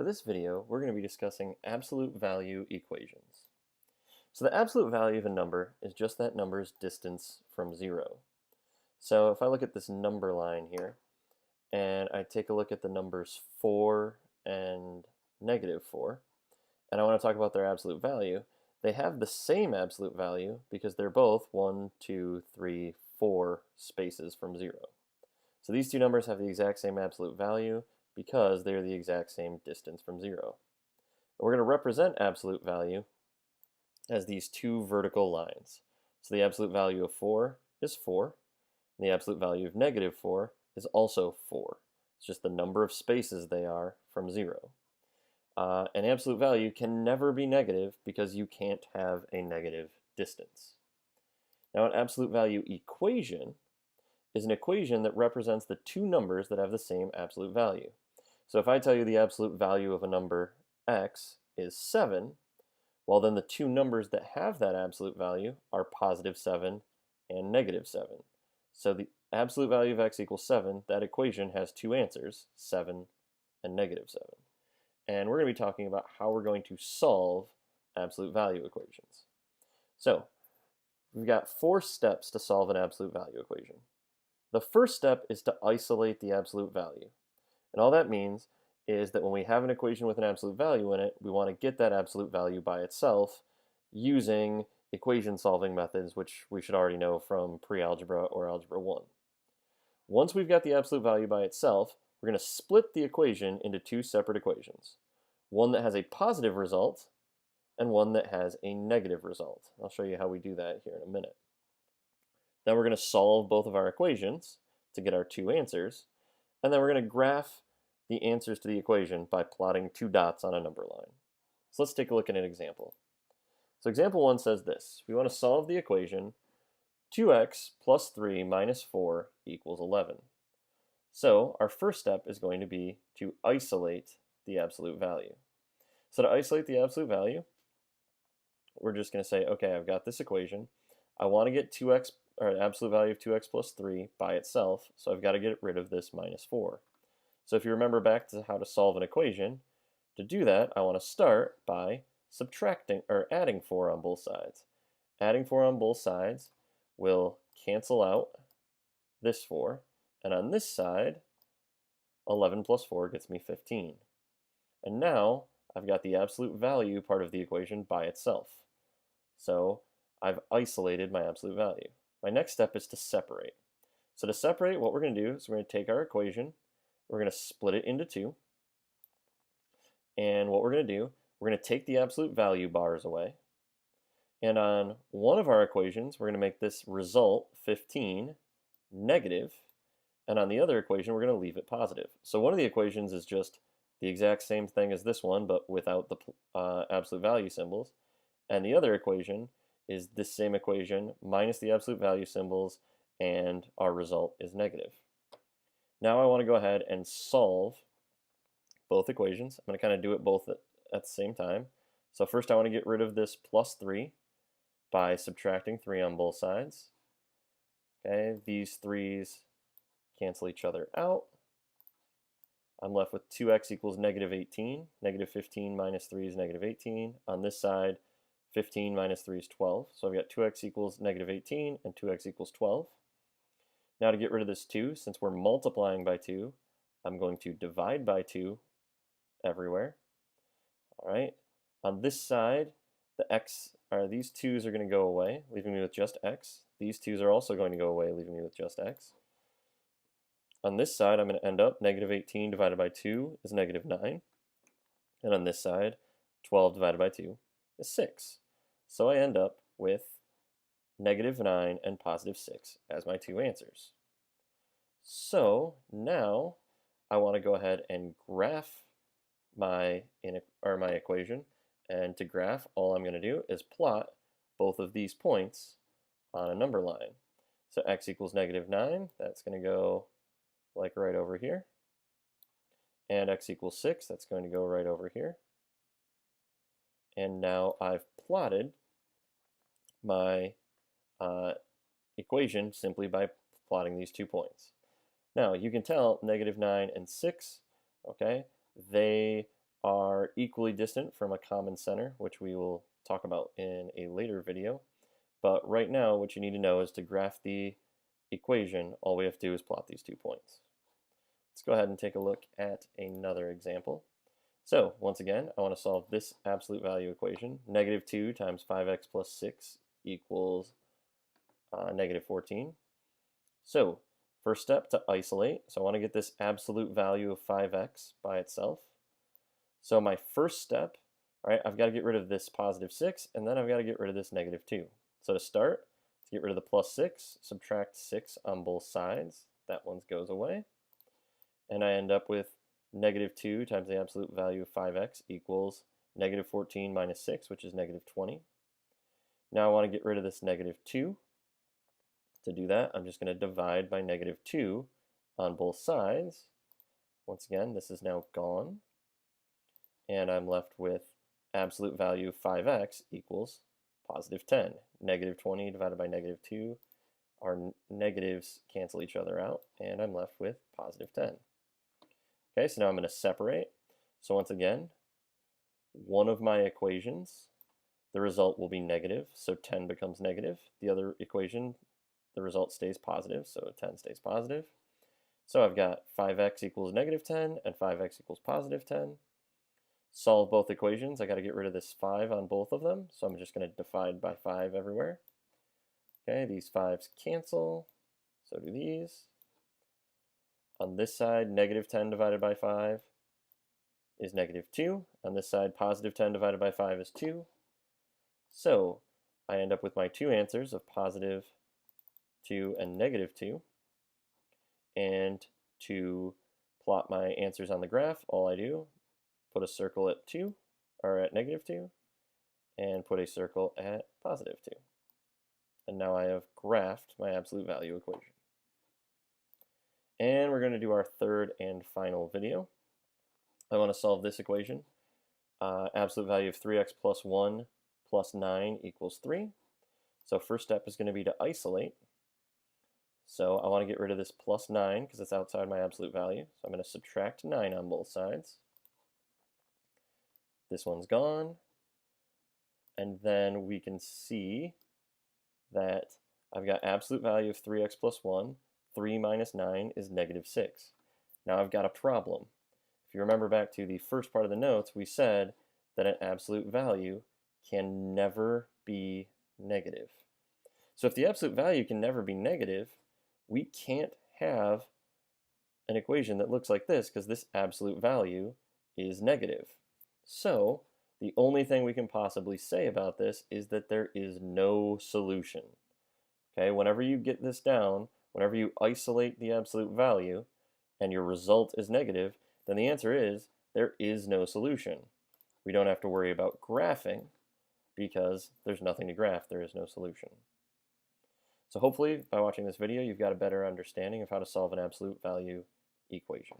For this video, we're going to be discussing absolute value equations. So the absolute value of a number is just that number's distance from zero. So if I look at this number line here, and I take a look at the numbers 4 and -4, and I want to talk about their absolute value, they have the same absolute value because they're both 1, 2, 3, 4 spaces from 0. So these two numbers have the exact same absolute value because they're the exact same distance from 0. And we're going to represent absolute value as these two vertical lines. So the absolute value of 4 is 4, and the absolute value of -4 is also 4. It's just the number of spaces they are from 0. An absolute value can never be negative because you can't have a negative distance. Now an absolute value equation is an equation that represents the two numbers that have the same absolute value. So if I tell you the absolute value of a number x is 7, well then the two numbers that have that absolute value are +7 and -7. So the absolute value of x equals 7, that equation has two answers, 7 and -7. And we're going to be talking about how we're going to solve absolute value equations. So we've got 4 steps to solve an absolute value equation. The first step is to isolate the absolute value. And all that means is that when we have an equation with an absolute value in it, we want to get that absolute value by itself using equation solving methods, which we should already know from pre-algebra or algebra 1. Once we've got the absolute value by itself, we're going to split the equation into two separate equations. One that has a positive result and one that has a negative result. I'll show you how we do that here in a minute. Then we're going to solve both of our equations to get our two answers, and then we're going to graph the answers to the equation by plotting two dots on a number line. So let's take a look at an example. So example 1 says this. We want to solve the equation 2x plus 3 minus 4 equals 11. So our first step is going to be to isolate the absolute value. So to isolate the absolute value, we're just going to say, okay, I've got this equation. I want to get 2x, or an absolute value of 2x plus 3 by itself, so I've got to get rid of this minus 4. So if you remember back to how to solve an equation, to do that, I want to start by subtracting, or adding 4 on both sides. Adding 4 on both sides will cancel out this 4, and on this side, 11 plus 4 gets me 15. And now I've got the absolute value part of the equation by itself. So I've isolated my absolute value. My next step is to separate. So to separate, what we're going to do is we're going to take our equation, we're going to split it into two, and what we're going to do, we're going to take the absolute value bars away, and on one of our equations, we're going to make this result 15 negative, and on the other equation, we're going to leave it positive. So one of the equations is just the exact same thing as this one, but without the absolute value symbols, and the other equation is this same equation minus the absolute value symbols, and our result is negative. Now I want to go ahead and solve both equations. I'm going to kind of do it both at the same time. So first I want to get rid of this plus 3 by subtracting 3 on both sides. Okay, these 3's cancel each other out. I'm left with 2x equals -18. -15 minus 3 is -18. On this side, 15 minus 3 is 12. So I've got 2x equals -18 and 2x equals 12. Now to get rid of this 2, since we're multiplying by 2, I'm going to divide by 2 everywhere. All right. On this side, these 2's are going to go away, leaving me with just x. These 2's are also going to go away, leaving me with just x. On this side, I'm going to end up -18 divided by 2 is -9. And on this side, 12 divided by 2 is 6. So I end up with -9 and +6 as my two answers. So now I want to go ahead and graph my equation, and to graph, all I'm going to do is plot both of these points on a number line. So x equals -9, that's going to go like right over here, and x equals 6, that's going to go right over here. And now I've plotted my equation simply by plotting these 2 points. Now you can tell -9 and 6, okay, they are equally distant from a common center, which we will talk about in a later video. But right now, what you need to know is to graph the equation, all we have to do is plot these 2 points. Let's go ahead and take a look at another example. So once again, I want to solve this absolute value equation. Negative 2 times 5x plus 6 equals negative 14. So first step, to isolate. So I want to get this absolute value of 5x by itself. So my first step, right, I've got to get rid of this positive 6, and then I've got to get rid of this negative 2. So to start, to get rid of the plus 6, subtract 6 on both sides. That one goes away. And I end up with negative 2 times the absolute value of 5x equals negative 14 minus 6, which is negative 20. Now I want to get rid of this negative 2. To do that, I'm just going to divide by negative 2 on both sides. Once again, this is now gone. And I'm left with absolute value of 5x equals positive 10. Negative 20 divided by negative 2, our negatives cancel each other out, and I'm left with positive 10. Okay, so now I'm going to separate. So once again, one of my equations, the result will be negative, so 10 becomes negative. The other equation, the result stays positive, so 10 stays positive. So I've got 5x equals negative 10 and 5x equals positive 10. Solve both equations. I got to get rid of this 5 on both of them, so I'm just going to divide by 5 everywhere. Okay, these 5's cancel, so do these. On this side, negative 10 divided by 5 is negative 2. On this side, positive 10 divided by 5 is 2. So I end up with my 2 answers of positive 2 and negative 2. And to plot my answers on the graph, all I do, put a circle at 2, or at negative 2, and put a circle at positive 2. And now I have graphed my absolute value equation. And we're going to do our third and final video. I want to solve this equation. Absolute value of 3x plus 1 plus 9 equals 3. So first step is going to be to isolate. So I want to get rid of this plus 9 because it's outside my absolute value. So I'm going to subtract 9 on both sides. This one's gone. And then we can see that I've got absolute value of 3x plus 1. 3 minus 9 is negative 6. Now I've got a problem. If you remember back to the first part of the notes, we said that an absolute value can never be negative. So if the absolute value can never be negative, we can't have an equation that looks like this because this absolute value is negative. So the only thing we can possibly say about this is that there is no solution. Okay, whenever you get this down, whenever you isolate the absolute value and your result is negative, then the answer is there is no solution. We don't have to worry about graphing because there's nothing to graph, there is no solution. So hopefully by watching this video you've got a better understanding of how to solve an absolute value equation.